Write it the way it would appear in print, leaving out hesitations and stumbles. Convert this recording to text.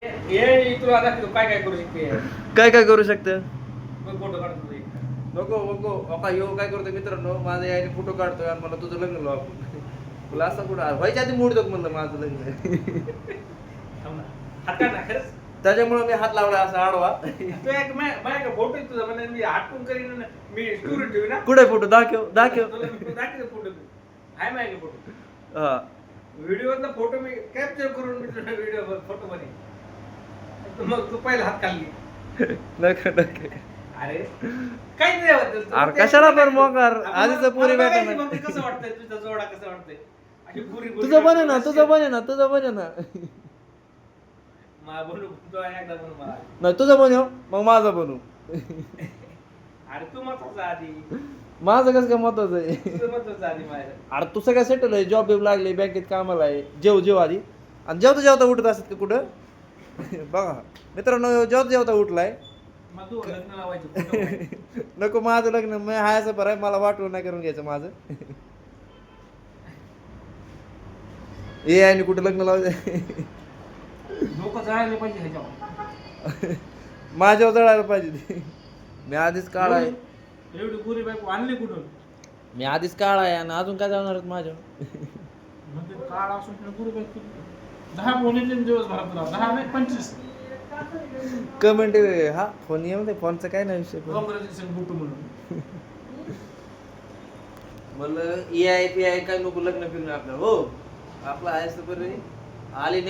ये तुला दाखवतो काय काय करू शकते. काय काय करू शकतं? मग फोटो काढतो तुझे. नको नको अका ह्यो काय करतो मित्रांनो, माझ्या याने फोटो काढतोय आणि मला तुझं लग्न लाव. तुला असं कुठं व्हायच्या आधी मोडतो म्हणलं माझं लग्न. थांब ना. हात काढ ना खरंच. त्याच्यामुळे मी हात लावला असा आडवा. तू एक माझ्या फोटो आहे तुझा म्हणजे मी हाटून करीन ना. मी स्टोरी ठेवी ना. कुठे फोटो दाखव दाखव. तुला मी दाखवतो फोटो तू. आहे माझ्या फोटो. हा व्हिडिओतला फोटो मी कॅप्चर करून मी तुझ्या व्हिडिओ फोटो मध्ये. मग तू पहिला हात खाल्ली. नका नका. अरे काही नाही वाटत. अरे कशाला पण मोकार आधीच पुरी भेटा मग कसं वाटतंय तुझा जोडा कसं वाटतंय. अशी पुरी तुझं बने ना तुझं बने ना तुझं बने ना. मा बनू तो एकदा बनू मला. नाही तुझं बनव मग माझं बनू. अरे तू महत्वाचा आधी. माझं कसं काय महत्वाचं आहे. तुझं महत्वाचं आधी माझ्या. अरे तू सगळं सेटल आहे, जॉब बिब लागले, बँकेत कामाला आहे, जेव जेव आधी. आणि जेवता जेवता उठत असत का कुठं. बघा मित्रांनो जेवता जेवता उठलाय. मग तू लग्न लावायचं. नको माझं लग्न मी हाय असं बरं आहे, मला वाटून नाही करून घ्यायचं माझं. ए आहे कुठं लग्न लावायचं. लोक जळायला पाहिजे ह्याच्यावर. माझ्यावर जळायला पाहिजे ते. मी आधीच काळ आहे. एवढी पुरी बायको आणली कुठून. मी आधीच काळ आहे आणि अजून काय जाणार आहेत माझ्या. म्हणजे काळ असून पुरी बायको 10 बोलले दिवसभरात तुला 10 नाही 25. कमेंट हा फोन येऊन दे, फोनचं काय नाही विषय. काँग्रेच्युलेशन बुटू म्हणून. मला ए आय पी आय काय नको लग्न फिरणं आपलं. हो आपलं आहे बरं आली